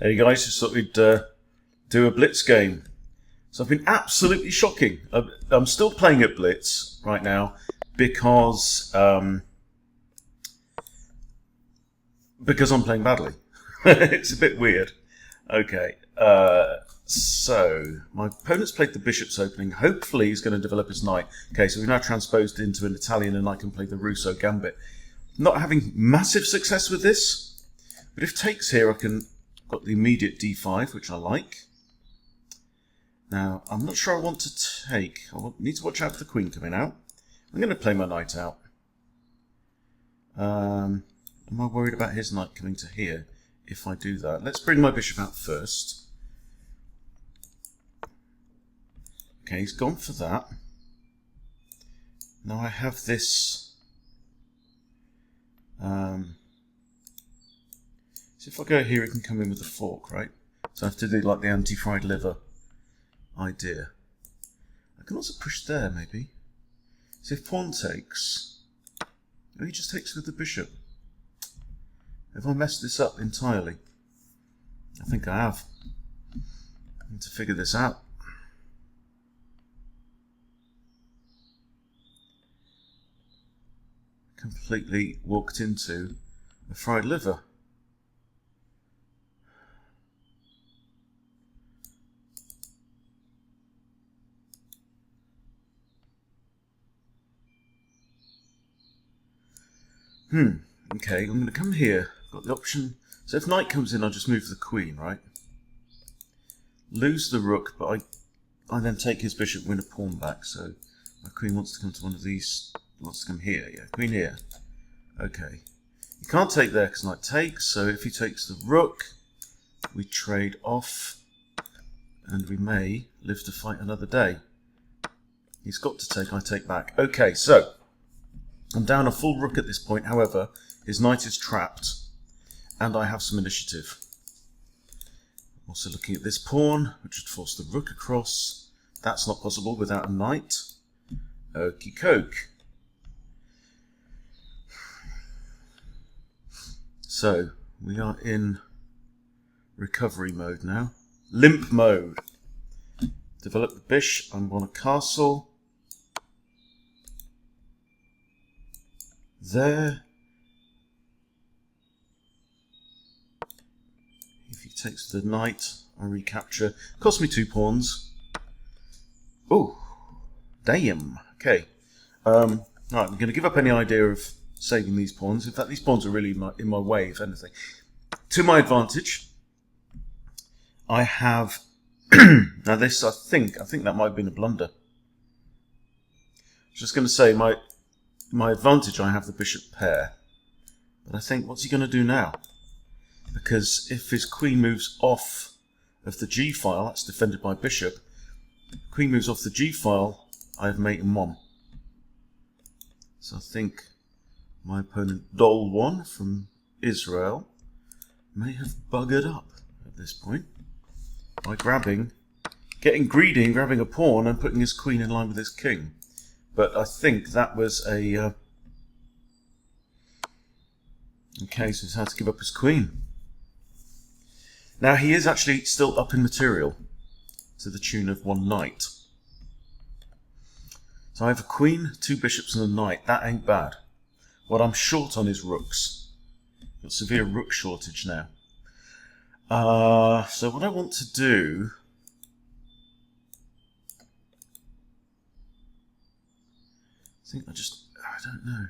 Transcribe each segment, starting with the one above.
Hey guys, just thought we'd do a Blitz game. So I've been absolutely shocking. I'm still playing at Blitz right now because I'm playing badly. It's a bit weird. Okay, so my opponent's played the Bishop's opening. Hopefully he's going to develop his knight. Okay, so we've now transposed into an Italian and I can play the Russo Gambit. Not having massive success with this, but if takes here I can... Got the immediate d5, which I like. Now, I'm not sure I want to take. I need to watch out for the queen coming out. I'm going to play my knight out. Am I worried about his knight coming to here if I do that? Let's bring my bishop out first. Okay, he's gone for that. Now I have this... So if I go here, it can come in with a fork, right? So I have to do like the anti-fried liver idea. I can also push there, maybe. So if pawn takes, he just takes with the bishop. Have I messed this up entirely? I think I have. I need to figure this out. Completely walked into a fried liver. Okay, I'm going to come here. I've got the option. So if knight comes in, I'll just move the queen, right? Lose the rook, but I then take his bishop, win a pawn back. So my queen wants to come to one of these. Wants to come here, yeah. Queen here. Okay. You can't take there because knight takes. So if he takes the rook, we trade off, and we may live to fight another day. He's got to take. I take back. Okay, so. I'm down a full rook at this point, however, his knight is trapped, and I have some initiative. Also looking at this pawn, which would force the rook across. That's not possible without a knight. Okie coke. So, we are in recovery mode now. Limp mode. Develop the bishop, I want a castle. There. If he takes the knight, I recapture. Cost me 2 pawns. Oh, damn. Okay. Right, I'm going to give up any idea of saving these pawns. In fact, these pawns are really in my way, if anything. To my advantage, I have. Now this, I think that might have been a blunder. I was just going to say my advantage, I have the bishop pair. But I think, what's he going to do now? Because if his queen moves off of the g-file, that's defended by bishop. Queen moves off the g-file, I have mate in 1. So I think my opponent, Dol1 from Israel, may have buggered up at this point by getting greedy and grabbing a pawn and putting his queen in line with his king. But I think that was a... Okay, so he's had to give up his queen. Now he is actually still up in material to the tune of 1 knight. So I have a queen, 2 bishops and a knight. That ain't bad. What I'm short on is rooks. Got severe rook shortage now. So what I want to do... I don't know.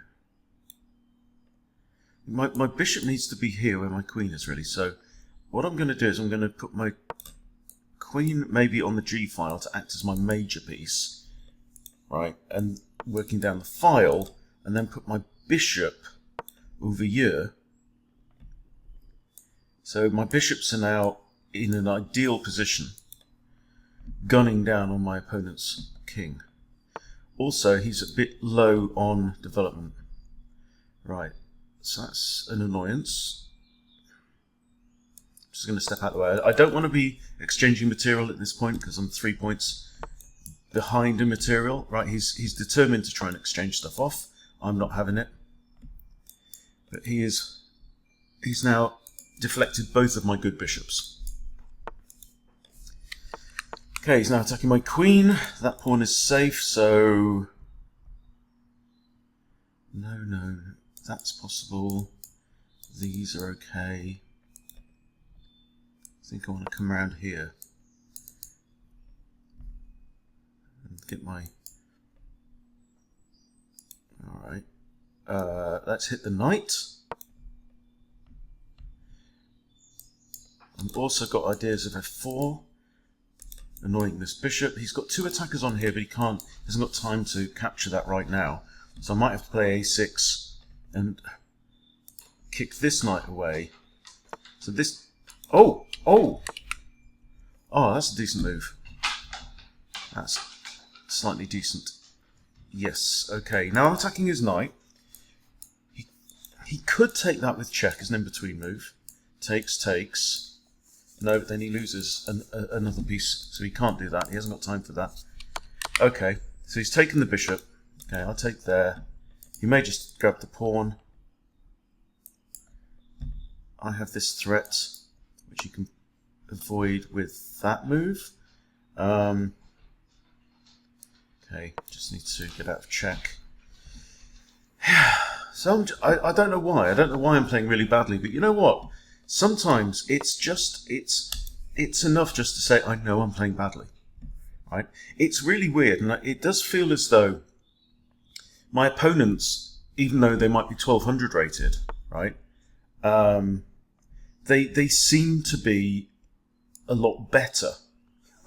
My bishop needs to be here where my queen is really. So what I'm going to do is I'm going to put my queen maybe on the g-file to act as my major piece. Right, and working down the file, and then put my bishop over here. So my bishops are now in an ideal position, gunning down on my opponent's king. Also, he's a bit low on development. Right, so that's an annoyance. Just going to step out of the way. I don't want to be exchanging material at this point because I'm 3 points behind in material. Right, he's determined to try and exchange stuff off. I'm not having it. But he's now deflected both of my good bishops. Okay, he's now attacking my queen. That pawn is safe, so... No, that's possible. These are okay. I think I want to come around here and get my... Alright. Let's hit the knight. I've also got ideas of f4. Annoying this bishop. He's got two attackers on here, but he hasn't got time to capture that right now. So I might have to play a6 and kick this knight away. So this... Oh, that's a decent move. That's slightly decent. Yes, okay. Now I'm attacking his knight. He could take that with check as an in-between move. Takes. No, but then he loses another piece, so he can't do that. He hasn't got time for that. Okay, so he's taken the bishop. Okay, I'll take there. He may just grab the pawn. I have this threat, which you can avoid with that move. Okay, just need to get out of check. So I don't know why. I don't know why I'm playing really badly, but you know what? Sometimes it's enough just to say, I know I'm playing badly. Right? It's really weird, and it does feel as though my opponents, even though they might be 1200 rated, right? They seem to be a lot better,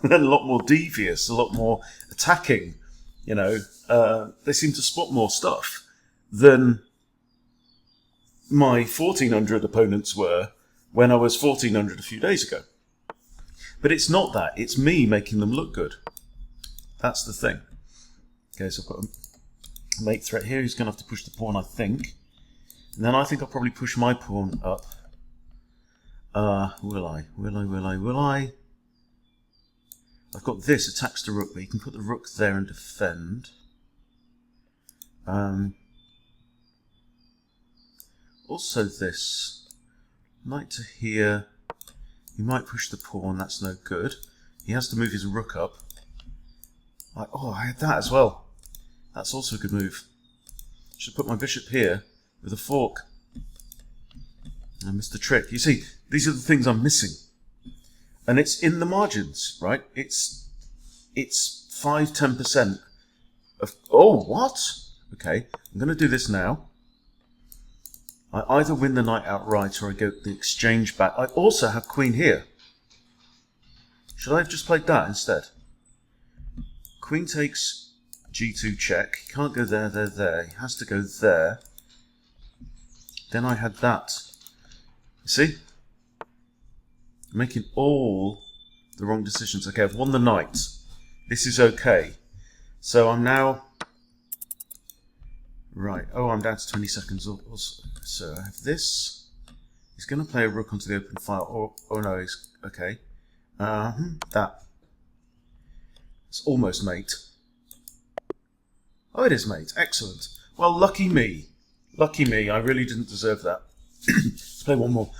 a lot more devious, a lot more attacking. You know, they seem to spot more stuff than my 1400 opponents were when I was 1400 a few days ago. But it's not that. It's me making them look good. That's the thing. Okay, so I've got a mate threat here. He's going to have to push the pawn, I think. And then I think I'll probably push my pawn up. Will I? I've got this, attacks the rook, but you can put the rook there and defend. Also this. Knight to here. He might push the pawn, that's no good. He has to move his rook up. I had that as well. That's also a good move. Should put my bishop here with a fork. I missed the trick. You see, these are the things I'm missing. And it's in the margins, right? It's 5-10% of... Oh, what? Okay, I'm going to do this now. I either win the knight outright or I get the exchange back. I also have queen here. Should I have just played that instead? Queen takes g2 check. He can't go there. He has to go there. Then I had that. You see? I'm making all the wrong decisions. Okay, I've won the knight. This is okay. So I'm now... Right. Oh, I'm down to 20 seconds also. So I have this. He's going to play a rook onto the open file. Oh no, he's... Okay. That. It's almost mate. Oh, it is mate. Excellent. Well, lucky me. Lucky me. I really didn't deserve that. Let's play one more.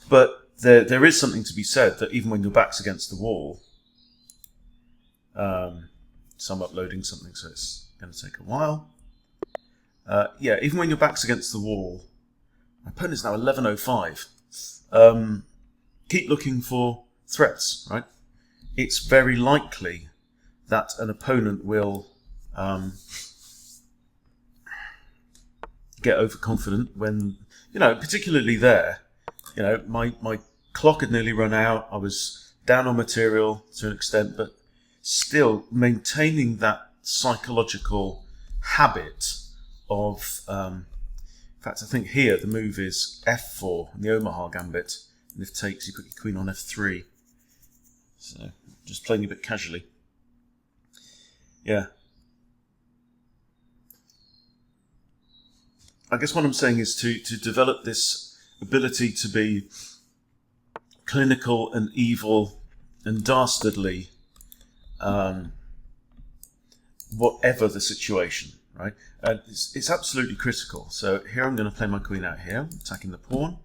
But there is something to be said that even when your back's against the wall... so I'm uploading something, so it's going to take a while. Yeah, even when your back's against the wall... My opponent's now 1105. Keep looking for threats, right? It's very likely that an opponent will get overconfident when, particularly there. My clock had nearly run out. I was down on material to an extent, but still maintaining that psychological habit of... in fact, I think here the move is f4 in the Omaha gambit, and if takes, you put your queen on f3. So, just playing a bit casually. Yeah. I guess what I'm saying is to develop this ability to be clinical and evil and dastardly, whatever the situation. Right, it's absolutely critical. So here I'm going to play my queen out here, attacking the pawn.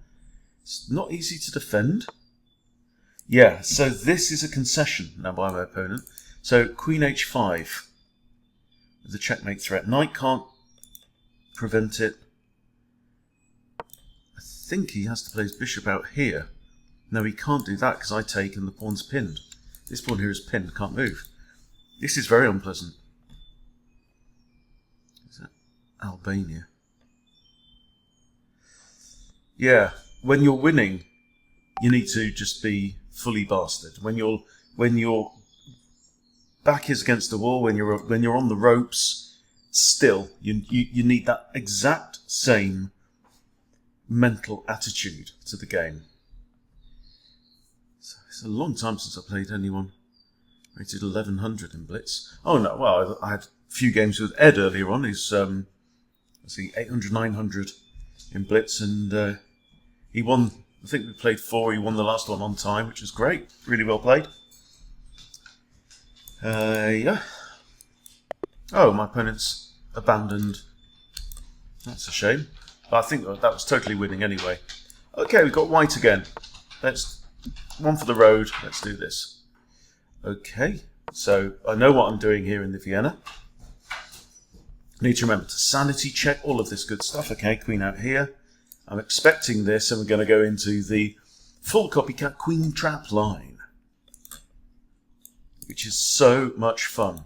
It's not easy to defend. Yeah, so this is a concession now by my opponent. So queen h5 with the checkmate threat. Knight can't prevent it. I think he has to play his bishop out here. No, he can't do that because I take and the pawn's pinned. This pawn here is pinned, can't move. This is very unpleasant. Is that Albania? Yeah, when you're winning, you need to just be fully bastard. When your back is against the wall, when you're on the ropes, still you need that exact same mental attitude to the game. So it's a long time since I played anyone rated 1100 in Blitz. Oh no, well I had a few games with Ed earlier on. He's let's see, 800, 900 in Blitz, and he won. I think we played 4. He won the last one on time, which was great. Really well played. Yeah. Oh, my opponent's abandoned. That's a shame. But I think that was totally winning anyway. Okay, we've got white again. Let's one for the road. Let's do this. Okay, so I know what I'm doing here in the Vienna. Need to remember to sanity check, all of this good stuff. Okay, queen out here. I'm expecting this, and we're going to go into the full copycat queen trap line, which is so much fun.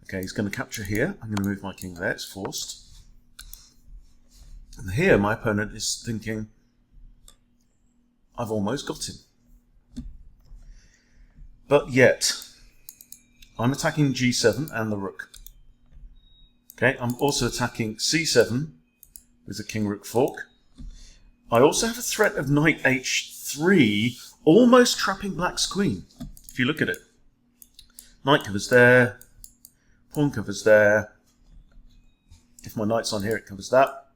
Okay, he's going to capture here. I'm going to move my king there. It's forced. And here my opponent is thinking, I've almost got him. But yet, I'm attacking g7 and the rook. Okay, I'm also attacking c7 with the king-rook fork. I also have a threat of knight h3, almost trapping black's queen, if you look at it. Knight covers there, pawn covers there. If my knight's on here, it covers that.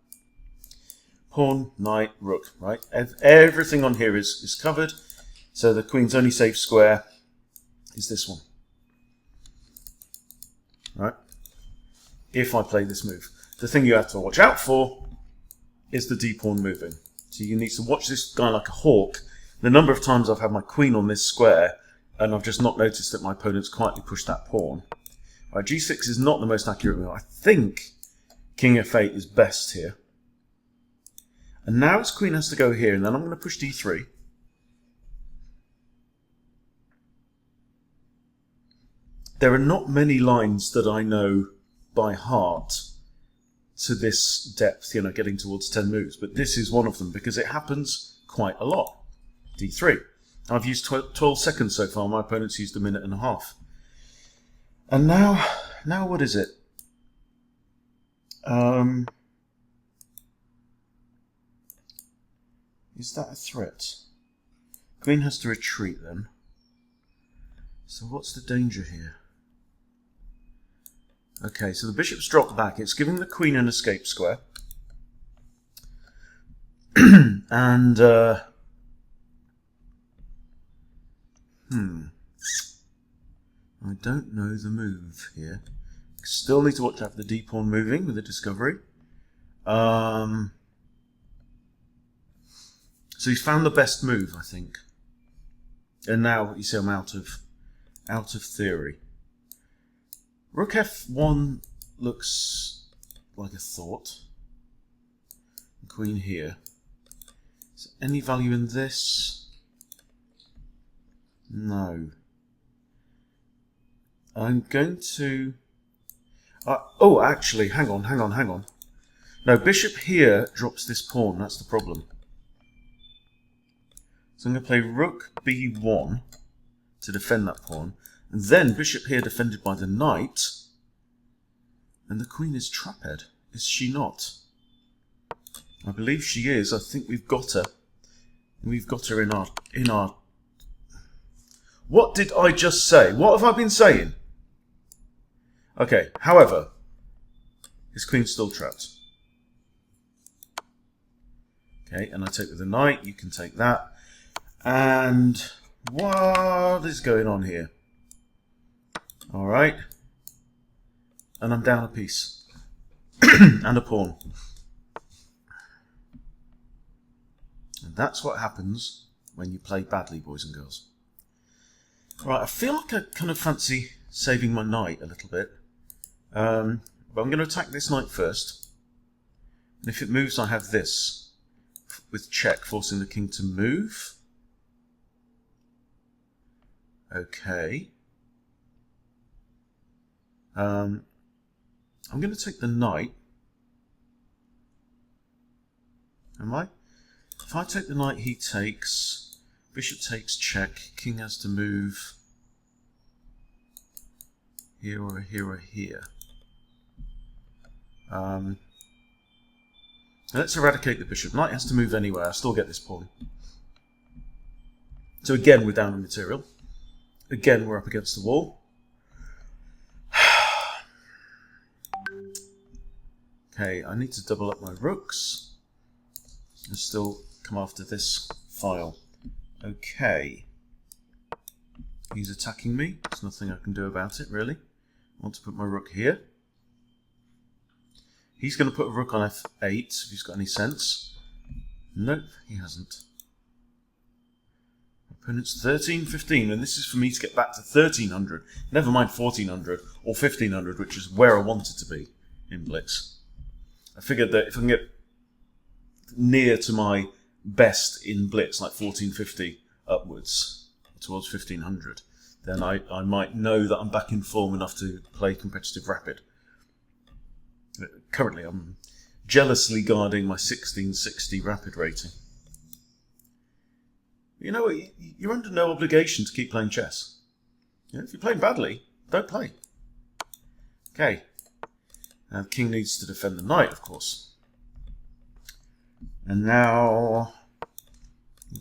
Pawn, knight, rook, right? Everything on here is covered, so the queen's only safe square is this one. Right? If I play this move. The thing you have to watch out for is the d-pawn moving. So you need to watch this guy like a hawk. The number of times I've had my queen on this square and I've just not noticed that my opponent's quietly pushed that pawn. Right, g6 is not the most accurate move. I think king f8 is best here. And now his queen has to go here, and then I'm going to push d3. There are not many lines that I know by heart to this depth, you know, getting towards 10 moves, but this is one of them because it happens quite a lot. d3. I've used 12 seconds so far, my opponent's used a minute and a half. And now what is it? Is that a threat? Queen has to retreat then. So what's the danger here? Okay, so the bishop's dropped back. It's giving the queen an escape square. And, I don't know the move here. Still need to watch out for the d-pawn moving with the discovery. So he's found the best move, I think. And now you see I'm out of theory. Rook f1 looks like a thought. Queen here. Is there any value in this? No. I'm going to... oh, actually, hang on. No, bishop here drops this pawn. That's the problem. So I'm going to play rook b1 to defend that pawn. And then bishop here defended by the knight. And the queen is trap-head. Is she not? I believe she is. I think we've got her. We've got her in our... What did I just say? What have I been saying? Okay, however, his queen's still trapped. Okay, and I take with the knight. You can take that. And what is going on here? All right. And I'm down a piece. And a pawn. And that's what happens when you play badly, boys and girls. Right, I feel like I kind of fancy saving my knight a little bit. But I'm going to attack this knight first. And if it moves, I have this with check, forcing the king to move. Okay. I'm going to take the knight. Am I? If I take the knight, he takes. Bishop takes check. King has to move here or here or here. Let's eradicate the bishop. Knight has to move anywhere. I still get this pawn. So again, we're down in material. Again, we're up against the wall. Okay, I need to double up my rooks and still come after this file. Okay. He's attacking me. There's nothing I can do about it, really. I want to put my rook here. He's going to put a rook on f8, if he's got any sense. Nope, he hasn't. Opponent's 13-15, and this is for me to get back to 1300. Never mind 1400 or 1500, which is where I wanted to be in Blitz. I figured that if I can get near to my best in Blitz, like 1450 upwards, towards 1500, then I might know that I'm back in form enough to play competitive rapid. Currently, I'm jealously guarding my 1660 rapid rating. You know what? You're under no obligation to keep playing chess. You know, if you're playing badly, don't play. Okay. Now the king needs to defend the knight, of course. And now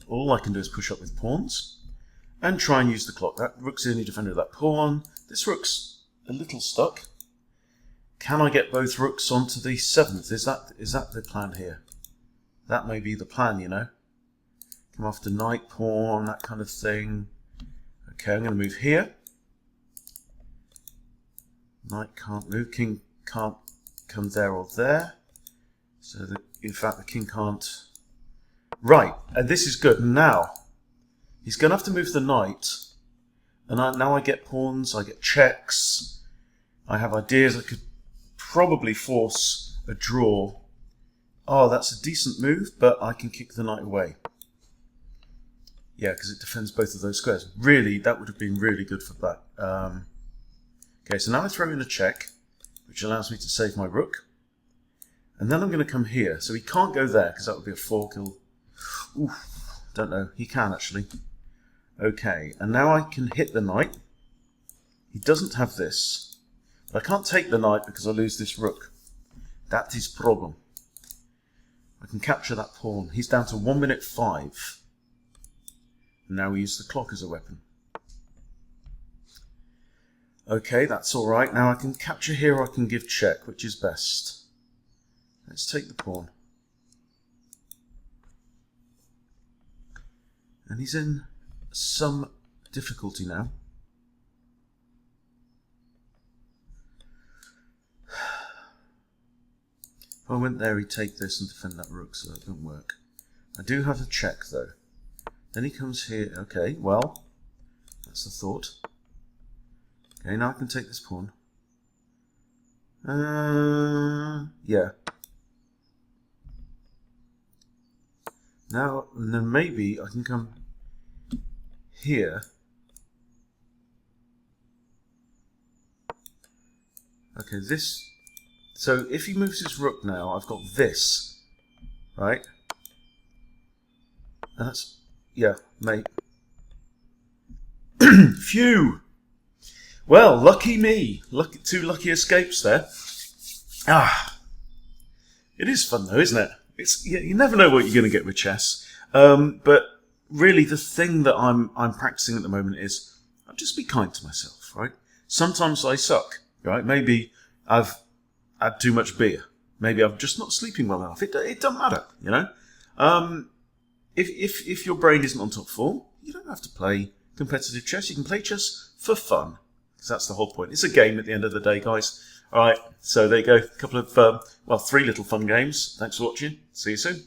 all I can do is push up with pawns and try and use the clock. That rook's the only defender of that pawn. This rook's a little stuck. Can I get both rooks onto the 7th? Is that the plan here? That may be the plan, you know. Come after knight, pawn, that kind of thing. Okay, I'm going to move here. Knight can't move. King can't come there or there. So, in fact, the king can't. Right, and this is good. Now, he's going to have to move the knight. And now I get pawns, I get checks. I have ideas. I could probably force a draw. Oh, that's a decent move, but I can kick the knight away. Yeah, because it defends both of those squares. Really, that would have been really good for that. Okay, so now I throw in a check, which allows me to save my rook. And then I'm going to come here. So he can't go there, because that would be a fork. Oof, don't know. He can, actually. Okay, and now I can hit the knight. He doesn't have this. But I can't take the knight because I lose this rook. That is problem. I can capture that pawn. He's down to 1 minute 5. And now we use the clock as a weapon. Okay, that's alright. Now I can capture here or I can give check. Which is best? Let's take the pawn. And he's in some difficulty now. If I went there, he'd take this and defend that rook, so that won't work. I do have a check, though. Then he comes here. Okay, well, that's the thought. Okay, now I can take this pawn. Yeah. Now, and then maybe I can come here. Okay, this. So if he moves his rook now, I've got this, right? And that's, yeah, mate. Phew! Well, lucky me. Two lucky escapes there. Ah, it is fun though, isn't it? It's you never know what you're going to get with chess. But really, the thing that I'm practicing at the moment is I'll just be kind to myself, right? Sometimes I suck, right? Maybe I've had too much beer. Maybe I'm just not sleeping well enough. It doesn't matter, you know. If your brain isn't on top form, you don't have to play competitive chess. You can play chess for fun, because that's the whole point. It's a game at the end of the day, guys. All right, so there you go. A couple of, 3 little fun games. Thanks for watching. See you soon.